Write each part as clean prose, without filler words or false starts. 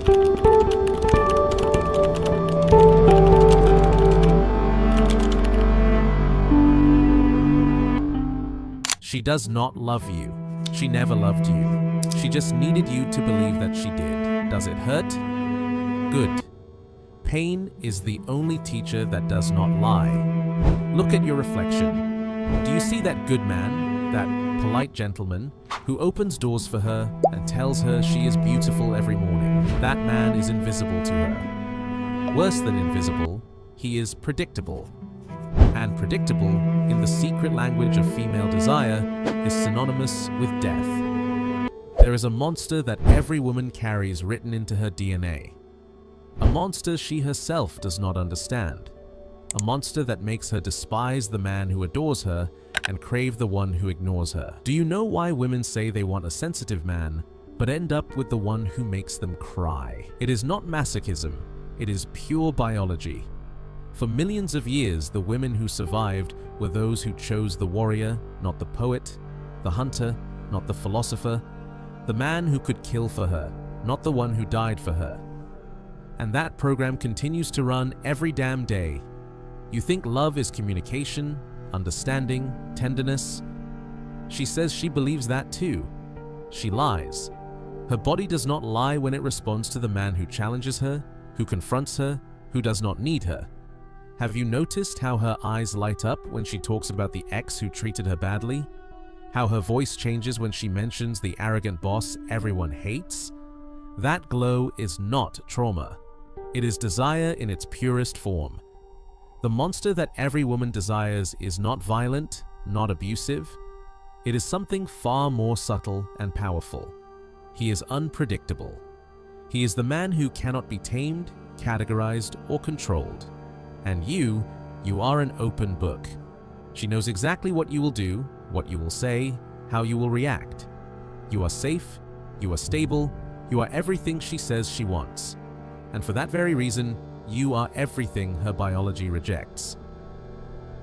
She does not love you. She never loved you. She just needed you to believe that she did. Does it hurt? Good. Pain is the only teacher that does not lie. Look at your reflection. Do you see that good man, that polite gentleman, who opens doors for her and tells her she is beautiful every morning? That man is invisible to her. Worse than invisible, he is predictable. And predictable, in the secret language of female desire, is synonymous with death. There is a monster that every woman carries written into her DNA. A monster she herself does not understand. A monster that makes her despise the man who adores her and crave the one who ignores her. Do you know why women say they want a sensitive man, but end up with the one who makes them cry? It is not masochism, it is pure biology. For millions of years, the women who survived were those who chose the warrior, not the poet, the hunter, not the philosopher, the man who could kill for her, not the one who died for her. And that program continues to run every damn day. You think love is communication, understanding, tenderness? She says she believes that too. She lies. Her body does not lie when it responds to the man who challenges her, who confronts her, who does not need her. Have you noticed how her eyes light up when she talks about the ex who treated her badly? How her voice changes when she mentions the arrogant boss everyone hates? That glow is not trauma. It is desire in its purest form. The monster that every woman desires is not violent, not abusive. It is something far more subtle and powerful. He is unpredictable. He is the man who cannot be tamed, categorized, or controlled. And you are an open book. She knows exactly what you will do, what you will say, how you will react. You are safe, you are stable, you are everything she says she wants. And for that very reason, you are everything her biology rejects.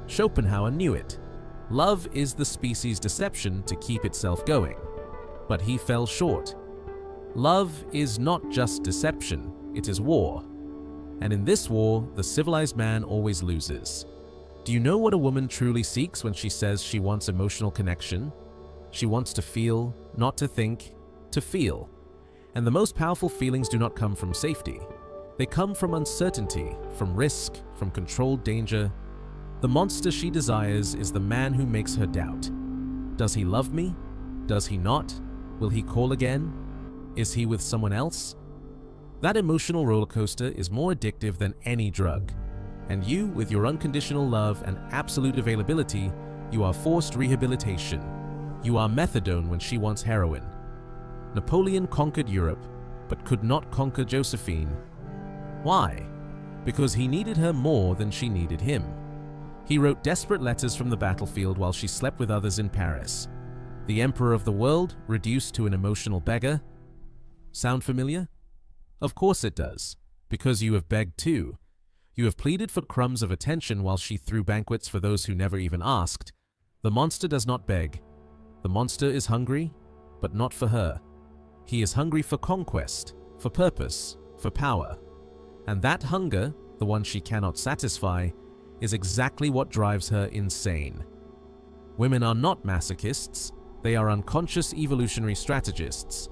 Schopenhauer knew it. Love is the species' deception to keep itself going. But he fell short. Love is not just deception, it is war. And in this war, the civilized man always loses. Do you know what a woman truly seeks when she says she wants emotional connection? She wants to feel, not to think, to feel. And the most powerful feelings do not come from safety. They come from uncertainty, from risk, from controlled danger. The monster she desires is the man who makes her doubt. Does he love me? Does he not? Will he call again? Is he with someone else? That emotional roller coaster is more addictive than any drug. And you, with your unconditional love and absolute availability, you are forced rehabilitation. You are methadone when she wants heroin. Napoleon conquered Europe, but could not conquer Josephine. Why? Because he needed her more than she needed him. He wrote desperate letters from the battlefield while she slept with others in Paris. The emperor of the world reduced to an emotional beggar? Sound familiar? Of course it does, because you have begged too. You have pleaded for crumbs of attention while she threw banquets for those who never even asked. The monster does not beg. The monster is hungry, but not for her. He is hungry for conquest, for purpose, for power. And that hunger, the one she cannot satisfy, is exactly what drives her insane. Women are not masochists, they are unconscious evolutionary strategists.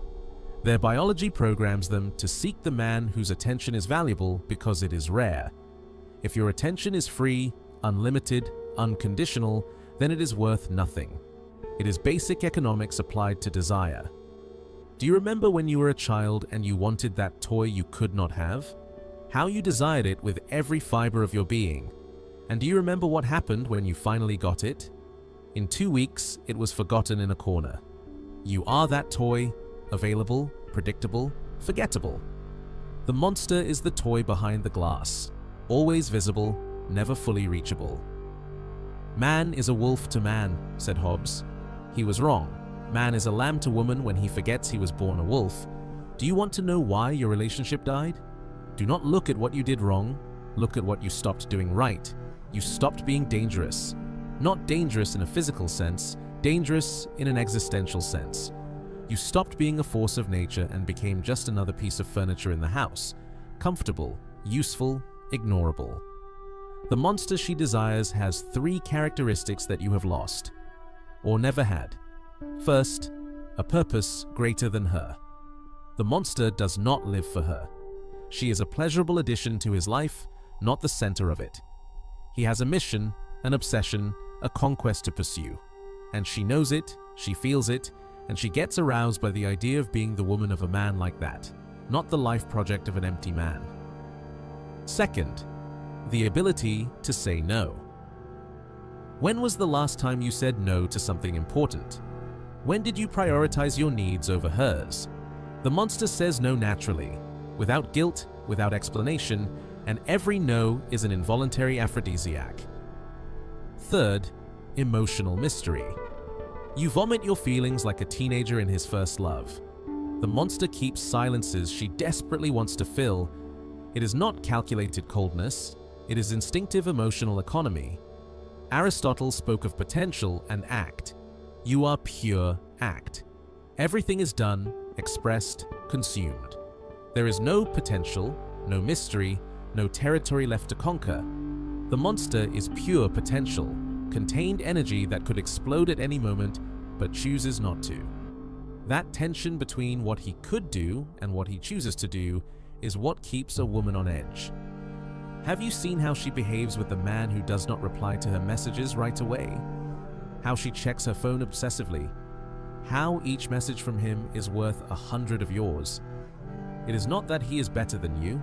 Their biology programs them to seek the man whose attention is valuable because it is rare. If your attention is free, unlimited, unconditional, then it is worth nothing. It is basic economics applied to desire. Do you remember when you were a child and you wanted that toy you could not have? How you desired it with every fiber of your being. And do you remember what happened when you finally got it? In 2 weeks, it was forgotten in a corner. You are that toy, available, predictable, forgettable. The monster is the toy behind the glass, always visible, never fully reachable. Man is a wolf to man, said Hobbes. He was wrong. Man is a lamb to woman when he forgets he was born a wolf. Do you want to know why your relationship died? Do not look at what you did wrong. Look at what you stopped doing right. You stopped being dangerous. Not dangerous in a physical sense, dangerous in an existential sense. You stopped being a force of nature and became just another piece of furniture in the house, comfortable, useful, ignorable. The monster she desires has 3 characteristics that you have lost, or never had. First, a purpose greater than her. The monster does not live for her. She is a pleasurable addition to his life, not the center of it. He has a mission, an obsession, a conquest to pursue. And she knows it, she feels it, and she gets aroused by the idea of being the woman of a man like that, not the life project of an empty man. Second, the ability to say no. When was the last time you said no to something important? When did you prioritize your needs over hers? The monster says no naturally, without guilt, without explanation, and every no is an involuntary aphrodisiac. Third, emotional mystery. You vomit your feelings like a teenager in his first love. The monster keeps silences she desperately wants to fill. It is not calculated coldness, it is instinctive emotional economy. Aristotle spoke of potential and act. You are pure act. Everything is done, expressed, consumed. There is no potential, no mystery, no territory left to conquer. The monster is pure potential, contained energy that could explode at any moment, but chooses not to. That tension between what he could do and what he chooses to do is what keeps a woman on edge. Have you seen how she behaves with the man who does not reply to her messages right away? How she checks her phone obsessively? How each message from him is worth 100 of yours? It is not that he is better than you.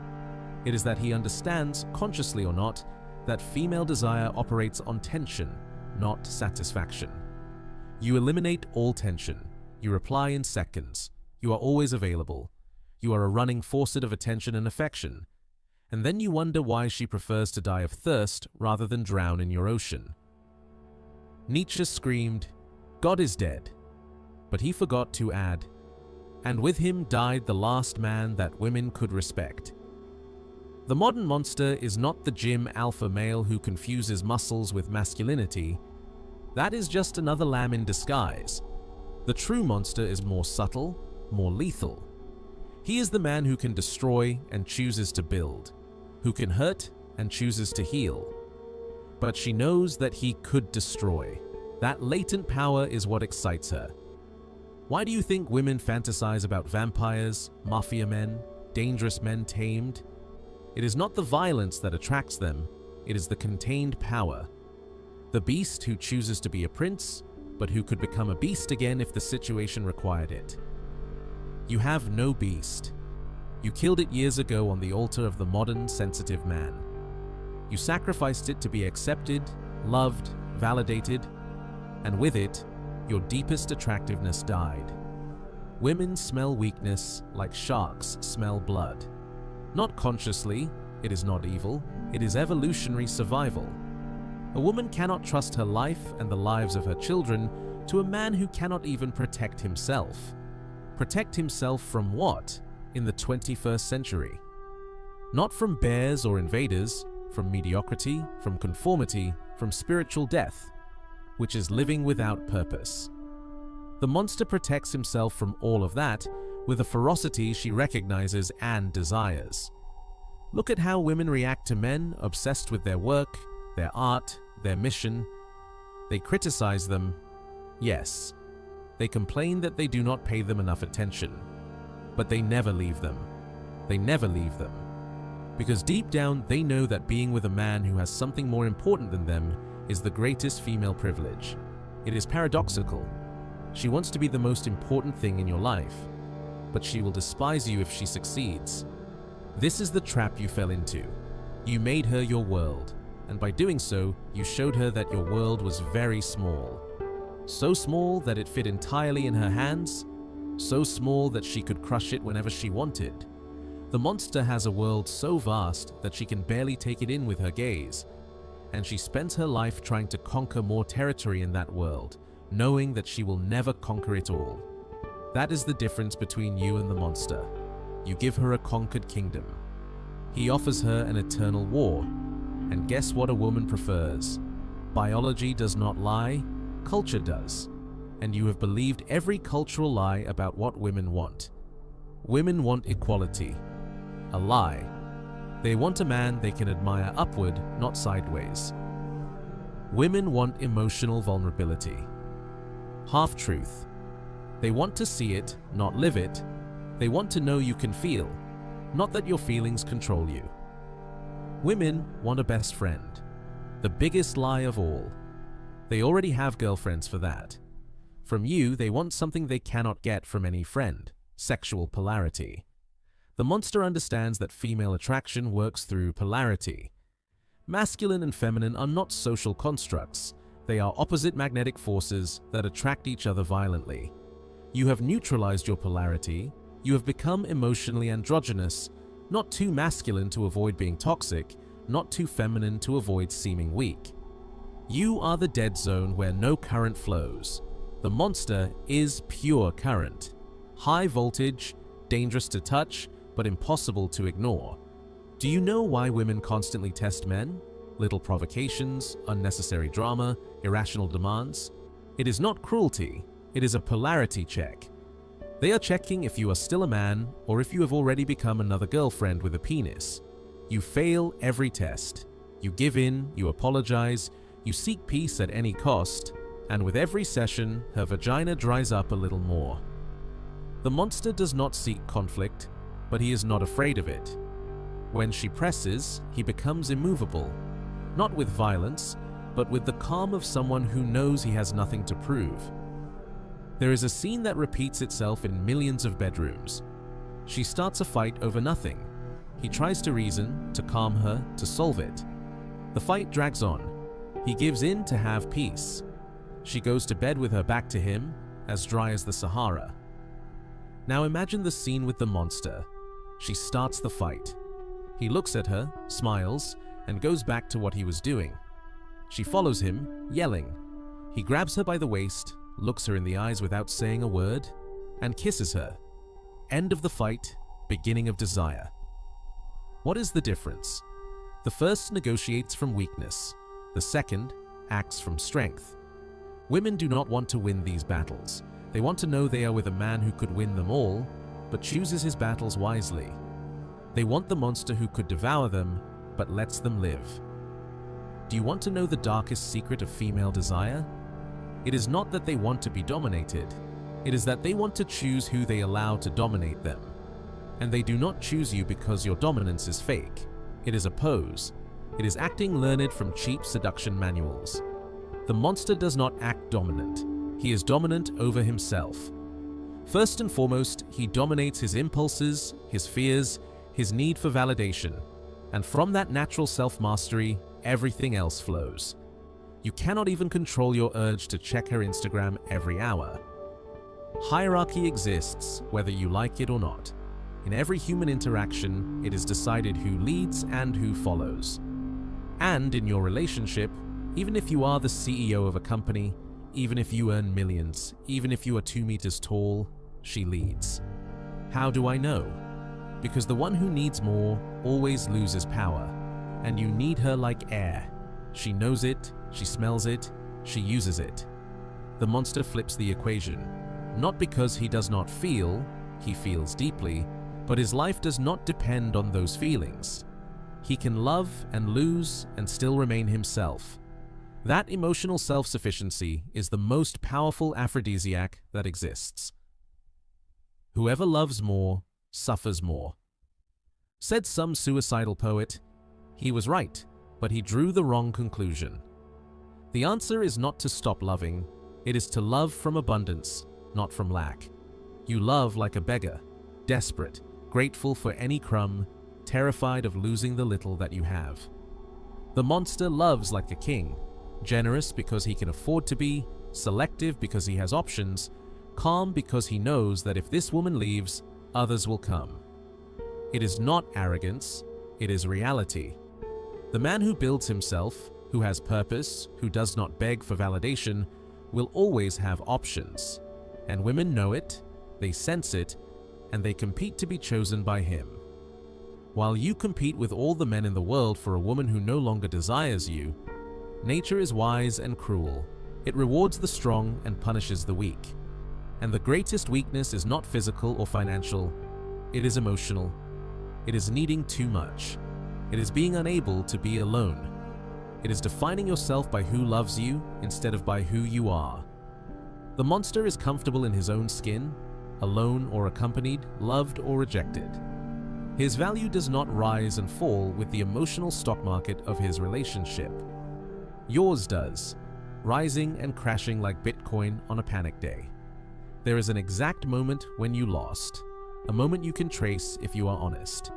It is that he understands, consciously or not, that female desire operates on tension, not satisfaction. You eliminate all tension. You reply in seconds. You are always available. You are a running faucet of attention and affection. And then you wonder why she prefers to die of thirst rather than drown in your ocean. Nietzsche screamed, "God is dead." But he forgot to add, "And with him died the last man that women could respect." The modern monster is not the gym alpha male who confuses muscles with masculinity. That is just another lamb in disguise. The true monster is more subtle, more lethal. He is the man who can destroy and chooses to build, who can hurt and chooses to heal. But she knows that he could destroy. That latent power is what excites her. Why do you think women fantasize about vampires, mafia men, dangerous men tamed? It is not the violence that attracts them, it is the contained power. The beast who chooses to be a prince, but who could become a beast again if the situation required it. You have no beast. You killed it years ago on the altar of the modern, sensitive man. You sacrificed it to be accepted, loved, validated, and with it, your deepest attractiveness died. Women smell weakness like sharks smell blood. Not consciously, it is not evil, it is evolutionary survival. A woman cannot trust her life and the lives of her children to a man who cannot even protect himself. Protect himself from what in the 21st century? Not from bears or invaders, from mediocrity, from conformity, from spiritual death, which is living without purpose. The monster protects himself from all of that with a ferocity she recognizes and desires. Look at how women react to men obsessed with their work, their art, their mission. They criticize them. Yes, they complain that they do not pay them enough attention. But they never leave them. They never leave them. Because deep down, they know that being with a man who has something more important than them is the greatest female privilege. It is paradoxical. She wants to be the most important thing in your life, but she will despise you if she succeeds. This is the trap you fell into. You made her your world, and by doing so, you showed her that your world was very small. So small that it fit entirely in her hands, so small that she could crush it whenever she wanted. The monster has a world so vast that she can barely take it in with her gaze, and she spends her life trying to conquer more territory in that world, knowing that she will never conquer it all. That is the difference between you and the monster. You give her a conquered kingdom. He offers her an eternal war. And guess what a woman prefers? Biology does not lie, culture does. and you have believed every cultural lie about what women want. Women want equality. A lie. They want a man they can admire upward, not sideways. Women want emotional vulnerability. Half-truth. They want to see it, not live it. They want to know you can feel, not that your feelings control you. Women want a best friend. The biggest lie of all. They already have girlfriends for that. From you, they want something they cannot get from any friend: sexual polarity. The monster understands that female attraction works through polarity. Masculine and feminine are not social constructs. They are opposite magnetic forces that attract each other violently. You have neutralized your polarity. You have become emotionally androgynous, not too masculine to avoid being toxic, not too feminine to avoid seeming weak. You are the dead zone where no current flows. The monster is pure current. High voltage, dangerous to touch, but impossible to ignore. Do you know why women constantly test men? Little provocations, unnecessary drama, irrational demands. It is not cruelty, it is a polarity check. They are checking if you are still a man or if you have already become another girlfriend with a penis. You fail every test. You give in, you apologize, you seek peace at any cost, and with every session, her vagina dries up a little more. The monster does not seek conflict, but he is not afraid of it. When she presses, he becomes immovable, not with violence, but with the calm of someone who knows he has nothing to prove. There is a scene that repeats itself in millions of bedrooms. She starts a fight over nothing. He tries to reason, to calm her, to solve it. The fight drags on. He gives in to have peace. She goes to bed with her back to him, as dry as the Sahara. Now imagine the scene with the monster. She starts the fight. He looks at her, smiles, and goes back to what he was doing. She follows him, yelling. He grabs her by the waist, looks her in the eyes without saying a word, and kisses her. End of the fight, beginning of desire. What is the difference? The first negotiates from weakness. The second acts from strength. Women do not want to win these battles. They want to know they are with a man who could win them all, but chooses his battles wisely. They want the monster who could devour them, but lets them live. Do you want to know the darkest secret of female desire? It is not that they want to be dominated. It is that they want to choose who they allow to dominate them. And they do not choose you because your dominance is fake. It is a pose. It is acting learned from cheap seduction manuals. The monster does not act dominant. He is dominant over himself. First and foremost, he dominates his impulses, his fears, his need for validation. And from that natural self-mastery, everything else flows. You cannot even control your urge to check her Instagram every hour. Hierarchy exists, whether you like it or not. In every human interaction, it is decided who leads and who follows. And in your relationship, even if you are the CEO of a company, even if you earn millions, even if you are 2 meters tall, she leads. How do I know? Because the one who needs more always loses power, and you need her like air. She knows it, she smells it, she uses it. The monster flips the equation, not because he does not feel, he feels deeply, but his life does not depend on those feelings. He can love and lose and still remain himself. That emotional self-sufficiency is the most powerful aphrodisiac that exists. Whoever loves more, suffers more. Said some suicidal poet, he was right, but he drew the wrong conclusion. The answer is not to stop loving, it is to love from abundance, not from lack. You love like a beggar, desperate, grateful for any crumb, terrified of losing the little that you have. The monster loves like a king, generous because he can afford to be, selective because he has options, calm because he knows that if this woman leaves, others will come. It is not arrogance, it is reality. The man who builds himself, who has purpose, who does not beg for validation, will always have options. And women know it, they sense it, and they compete to be chosen by him. While you compete with all the men in the world for a woman who no longer desires you, nature is wise and cruel. It rewards the strong and punishes the weak. And the greatest weakness is not physical or financial, it is emotional. It is needing too much. It is being unable to be alone. It is defining yourself by who loves you instead of by who you are. The monster is comfortable in his own skin, alone or accompanied, loved or rejected. His value does not rise and fall with the emotional stock market of his relationship. Yours does, rising and crashing like Bitcoin on a panic day. There is an exact moment when you lost, a moment you can trace if you are honest.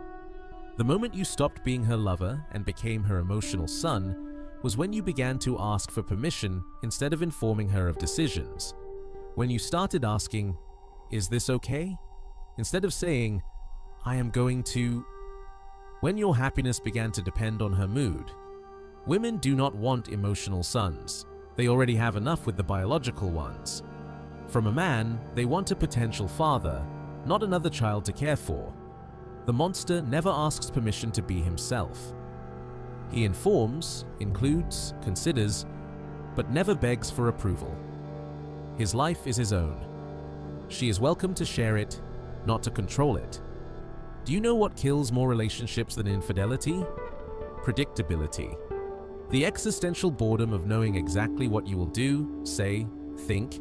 The moment you stopped being her lover and became her emotional son was when you began to ask for permission instead of informing her of decisions. When you started asking, "Is this okay?" instead of saying, "I am going to." When your happiness began to depend on her mood. Women do not want emotional sons. They already have enough with the biological ones. From a man, they want a potential father, not another child to care for. The monster never asks permission to be himself. He informs, includes, considers, but never begs for approval. His life is his own. She is welcome to share it, not to control it. Do you know what kills more relationships than infidelity? Predictability. The existential boredom of knowing exactly what you will do, say, think.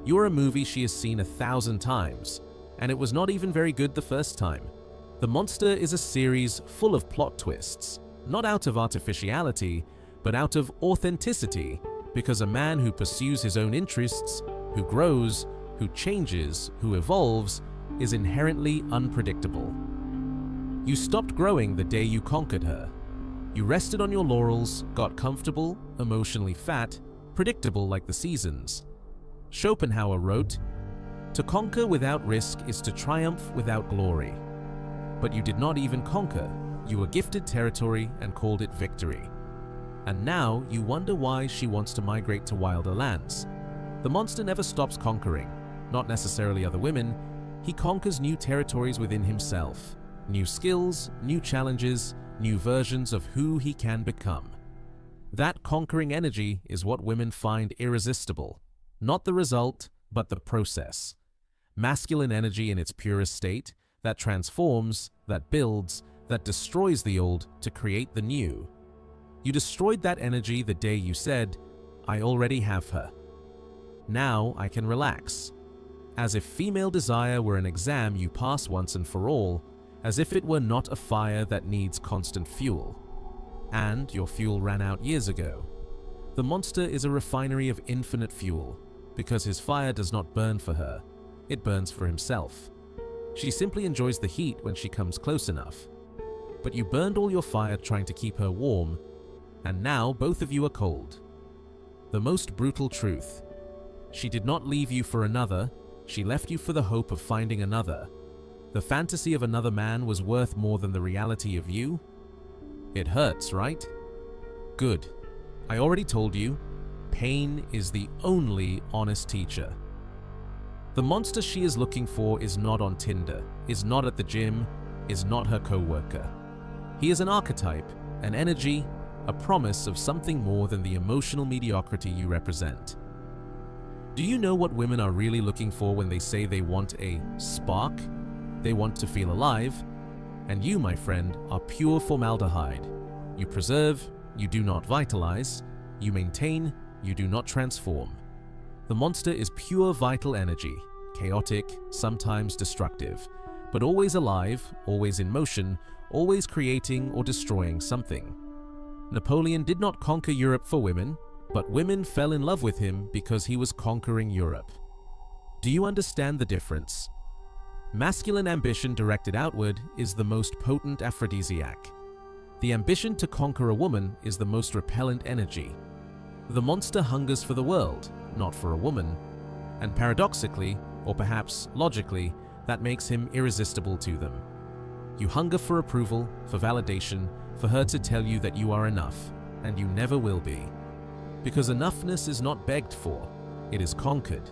You are a movie she has seen 1,000 times, and it was not even very good the first time. The Monster is a series full of plot twists, not out of artificiality, but out of authenticity, because a man who pursues his own interests, who grows, who changes, who evolves, is inherently unpredictable. You stopped growing the day you conquered her. You rested on your laurels, got comfortable, emotionally fat, predictable like the seasons. Schopenhauer wrote, "To conquer without risk is to triumph without glory." But you did not even conquer. You were gifted territory and called it victory. And now you wonder why she wants to migrate to wilder lands. The monster never stops conquering, not necessarily other women. He conquers new territories within himself, new skills, new challenges, new versions of who he can become. That conquering energy is what women find irresistible, not the result, but the process. Masculine energy in its purest state, that transforms, that builds, that destroys the old to create the new. You destroyed that energy the day you said, "I already have her. Now I can relax." As if female desire were an exam you pass once and for all, as if it were not a fire that needs constant fuel. And your fuel ran out years ago. The monster is a refinery of infinite fuel, because his fire does not burn for her, it burns for himself. She simply enjoys the heat when she comes close enough. But you burned all your fire trying to keep her warm, and now both of you are cold. The most brutal truth. She did not leave you for another, she left you for the hope of finding another. The fantasy of another man was worth more than the reality of you? It hurts, right? Good. I already told you, pain is the only honest teacher. The monster she is looking for is not on Tinder, is not at the gym, is not her co-worker. He is an archetype, an energy, a promise of something more than the emotional mediocrity you represent. Do you know what women are really looking for when they say they want a spark? They want to feel alive, and you, my friend, are pure formaldehyde. You preserve, you do not vitalize, you maintain, you do not transform. The monster is pure vital energy, chaotic, sometimes destructive, but always alive, always in motion, always creating or destroying something. Napoleon did not conquer Europe for women, but women fell in love with him because he was conquering Europe. Do you understand the difference? Masculine ambition directed outward is the most potent aphrodisiac. The ambition to conquer a woman is the most repellent energy. The monster hungers for the world, not for a woman, and paradoxically, or perhaps logically, that makes him irresistible to them. You hunger for approval, for validation, for her to tell you that you are enough, and you never will be. Because enoughness is not begged for, it is conquered.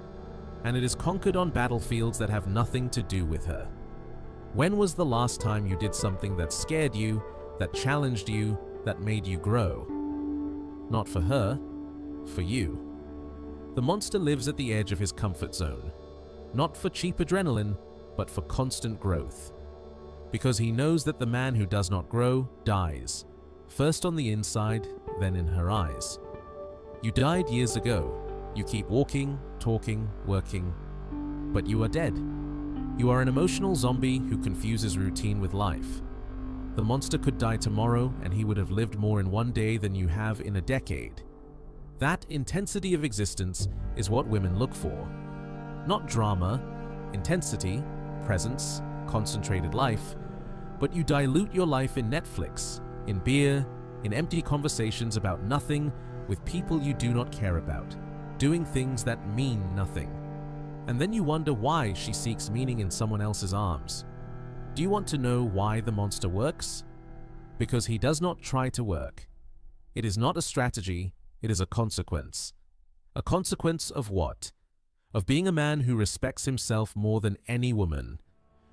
And it is conquered on battlefields that have nothing to do with her. When was the last time you did something that scared you, that challenged you, that made you grow? Not for her, for you. The monster lives at the edge of his comfort zone, not for cheap adrenaline, but for constant growth. Because he knows that the man who does not grow dies, first on the inside, then in her eyes. You died years ago. You keep walking, talking, working, but you are dead. You are an emotional zombie who confuses routine with life. The monster could die tomorrow and he would have lived more in one day than you have in a decade. That intensity of existence is what women look for. Not drama, intensity, presence, concentrated life, but you dilute your life in Netflix, in beer, in empty conversations about nothing with people you do not care about, doing things that mean nothing. And then you wonder why she seeks meaning in someone else's arms. Do you want to know why the monster works? Because he does not try to work. It is not a strategy, it is a consequence. A consequence of what? Of being a man who respects himself more than any woman,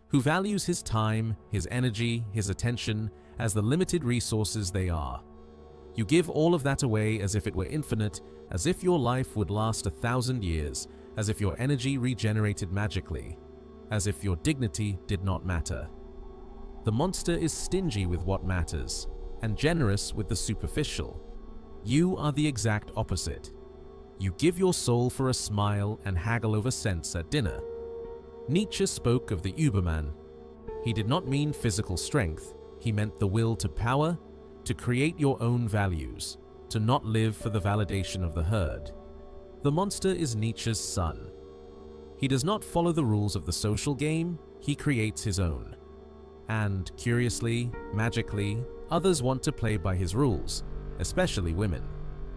who values his time, his energy, his attention as the limited resources they are. You give all of that away as if it were infinite, as if your life would last 1,000 years, as if your energy regenerated magically, as if your dignity did not matter. The monster is stingy with what matters, and generous with the superficial. You are the exact opposite. You give your soul for a smile and haggle over cents at dinner. Nietzsche spoke of the Überman. He did not mean physical strength, he meant the will to power, to create your own values, to not live for the validation of the herd. The monster is Nietzsche's son. He does not follow the rules of the social game, he creates his own. And, curiously, magically, others want to play by his rules, especially women.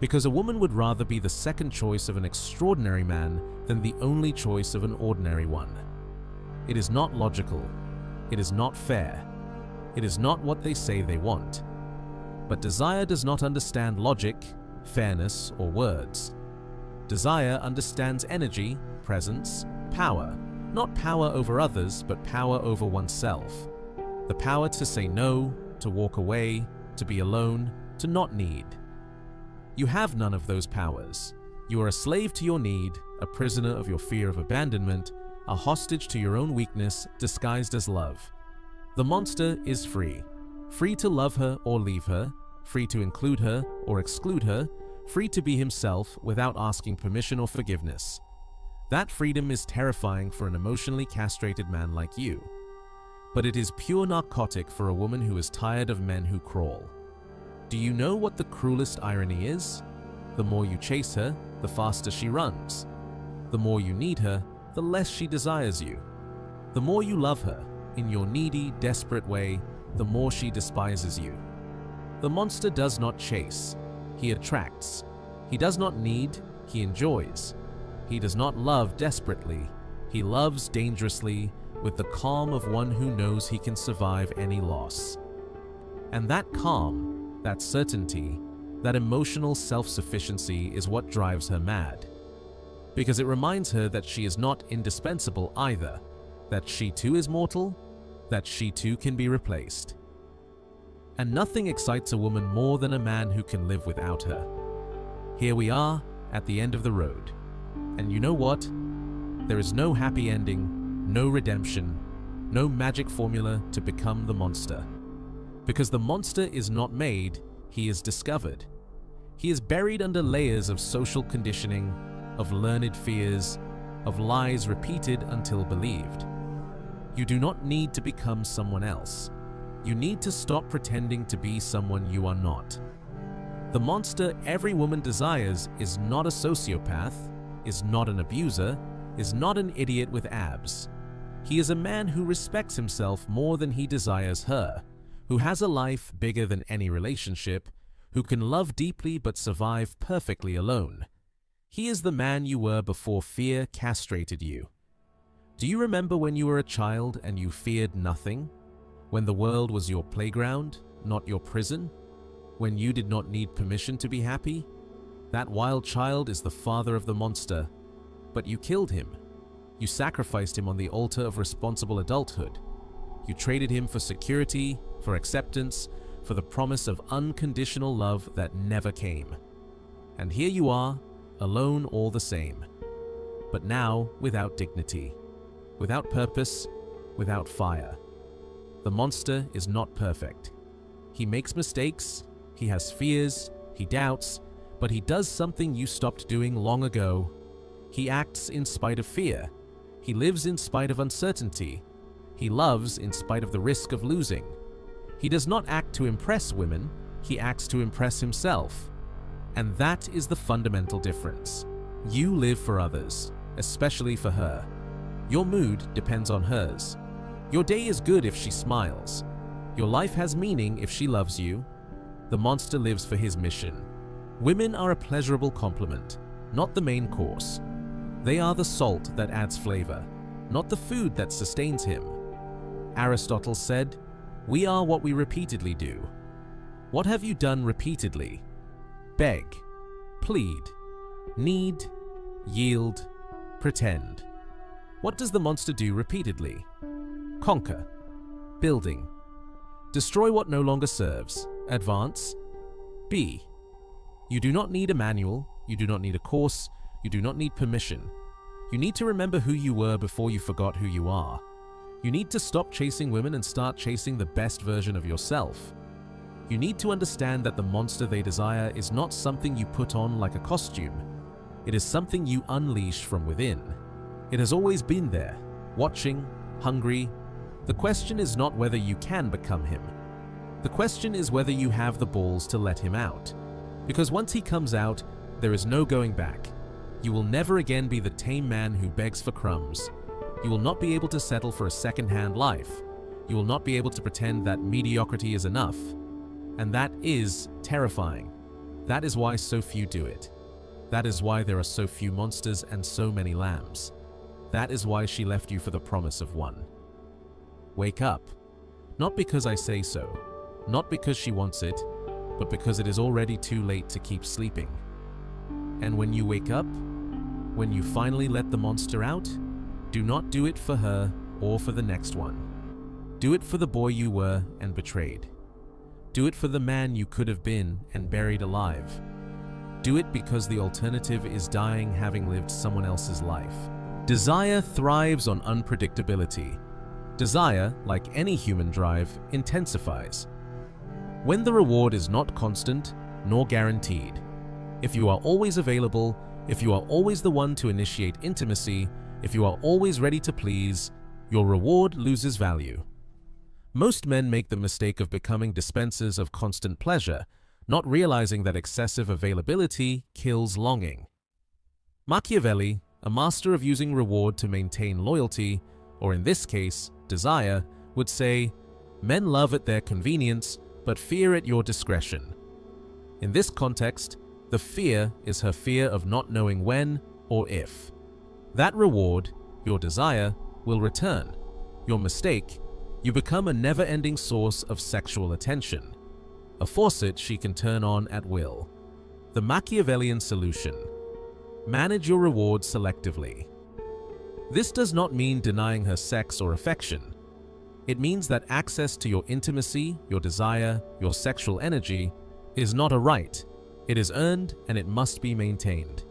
Because a woman would rather be the second choice of an extraordinary man than the only choice of an ordinary one. It is not logical. It is not fair. It is not what they say they want. But desire does not understand logic, fairness, or words. Desire understands energy, presence, power. Not power over others, but power over oneself. The power to say no, to walk away, to be alone, to not need. You have none of those powers. You are a slave to your need, a prisoner of your fear of abandonment, a hostage to your own weakness disguised as love. The monster is free. Free to love her or leave her, free to include her or exclude her, free to be himself without asking permission or forgiveness. That freedom is terrifying for an emotionally castrated man like you. But it is pure narcotic for a woman who is tired of men who crawl. Do you know what the cruelest irony is? The more you chase her, the faster she runs. The more you need her, the less she desires you. The more you love her, in your needy, desperate way, the more she despises you. The monster does not chase. He attracts. He does not need, he enjoys. He does not love desperately. He loves dangerously, with the calm of one who knows he can survive any loss. And that calm, that certainty, that emotional self-sufficiency is what drives her mad. Because it reminds her that she is not indispensable either, that she too is mortal, that she too can be replaced. And nothing excites a woman more than a man who can live without her. Here we are, at the end of the road. And you know what? There is no happy ending, no redemption, no magic formula to become the monster. Because the monster is not made, he is discovered. He is buried under layers of social conditioning, of learned fears, of lies repeated until believed. You do not need to become someone else. You need to stop pretending to be someone you are not. The monster every woman desires is not a sociopath, is not an abuser, is not an idiot with abs. He is a man who respects himself more than he desires her, who has a life bigger than any relationship, who can love deeply but survive perfectly alone. He is the man you were before fear castrated you. Do you remember when you were a child and you feared nothing? When the world was your playground, not your prison? When you did not need permission to be happy? That wild child is the father of the monster, but you killed him. You sacrificed him on the altar of responsible adulthood. You traded him for security, for acceptance, for the promise of unconditional love that never came. And here you are, alone all the same. But now without dignity, without purpose, without fire. The monster is not perfect. He makes mistakes, he has fears, he doubts, but he does something you stopped doing long ago. He acts in spite of fear. He lives in spite of uncertainty. He loves in spite of the risk of losing. He does not act to impress women, he acts to impress himself. And that is the fundamental difference. You live for others, especially for her. Your mood depends on hers. Your day is good if she smiles. Your life has meaning if she loves you. The monster lives for his mission. Women are a pleasurable complement, not the main course. They are the salt that adds flavor, not the food that sustains him. Aristotle said, "We are what we repeatedly do." What have you done repeatedly? Beg, plead, need, yield, pretend. What does the monster do repeatedly? Conquer, building, destroy what no longer serves, advance, be. You do not need a manual, you do not need a course, you do not need permission. You need to remember who you were before you forgot who you are. You need to stop chasing women and start chasing the best version of yourself. You need to understand that the monster they desire is not something you put on like a costume. It is something you unleash from within. It has always been there, watching, hungry. The question is not whether you can become him. The question is whether you have the balls to let him out. Because once he comes out, there is no going back. You will never again be the tame man who begs for crumbs. You will not be able to settle for a second-hand life. You will not be able to pretend that mediocrity is enough. And that is terrifying. That is why so few do it. That is why there are so few monsters and so many lambs. That is why she left you for the promise of one. Wake up. Not because I say so, not because she wants it, but because it is already too late to keep sleeping. And when you wake up, when you finally let the monster out, do not do it for her or for the next one. Do it for the boy you were and betrayed. Do it for the man you could have been and buried alive. Do it because the alternative is dying having lived someone else's life. Desire thrives on unpredictability. Desire, like any human drive, intensifies. When the reward is not constant nor guaranteed, if you are always available, if you are always the one to initiate intimacy, if you are always ready to please, your reward loses value. Most men make the mistake of becoming dispensers of constant pleasure, not realizing that excessive availability kills longing. Machiavelli, a master of using reward to maintain loyalty, or in this case, desire, would say, "Men love at their convenience, but fear at your discretion." In this context, the fear is her fear of not knowing when or if. That reward, your desire, will return. Your mistake, you become a never-ending source of sexual attention. A faucet she can turn on at will. The Machiavellian solution. Manage your reward selectively. This does not mean denying her sex or affection. It means that access to your intimacy, your desire, your sexual energy is not a right. It is earned and it must be maintained.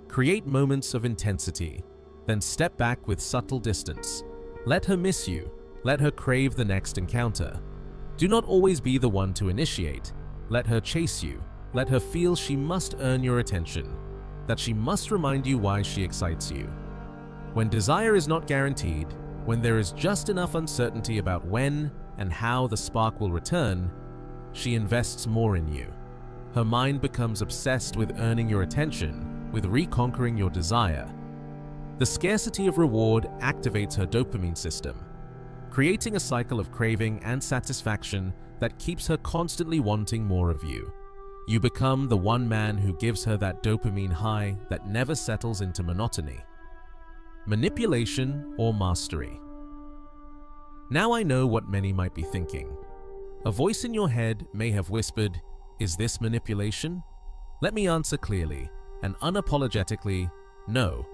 Create moments of intensity, then step back with subtle distance. Let her miss you. Let her crave the next encounter. Do not always be the one to initiate. Let her chase you. Let her feel she must earn your attention, that she must remind you why she excites you. When desire is not guaranteed, when there is just enough uncertainty about when and how the spark will return, she invests more in you. Her mind becomes obsessed with earning your attention, with reconquering your desire. The scarcity of reward activates her dopamine system, creating a cycle of craving and satisfaction that keeps her constantly wanting more of you. You become the one man who gives her that dopamine high that never settles into monotony. Manipulation or mastery. Now I know what many might be thinking. A voice in your head may have whispered, "Is this manipulation?" Let me answer clearly and unapologetically, no.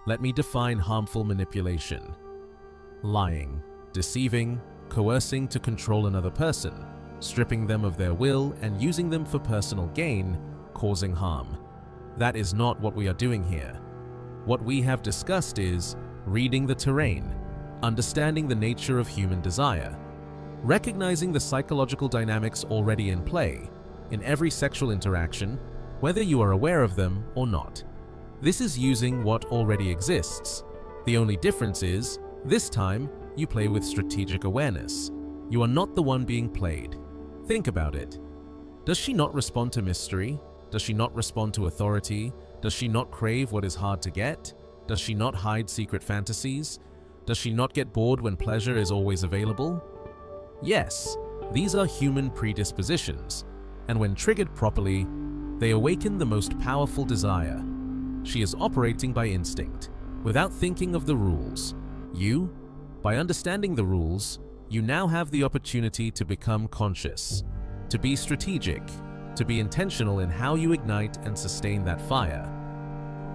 Let me define harmful manipulation. Lying, deceiving, coercing to control another person, stripping them of their will and using them for personal gain, causing harm. That is not what we are doing here. What we have discussed is reading the terrain, understanding the nature of human desire, recognizing the psychological dynamics already in play in every sexual interaction, whether you are aware of them or not. This is using what already exists. The only difference is, this time, you play with strategic awareness. You are not the one being played. Think about it. Does she not respond to mystery? Does she not respond to authority? Does she not crave what is hard to get? Does she not hide secret fantasies? Does she not get bored when pleasure is always available? Yes, these are human predispositions, and when triggered properly, they awaken the most powerful desire. She is operating by instinct, without thinking of the rules. You, by understanding the rules, you now have the opportunity to become conscious, to be strategic, to be intentional in how you ignite and sustain that fire.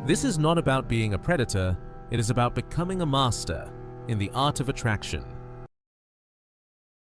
This is not about being a predator, it is about becoming a master in the art of attraction.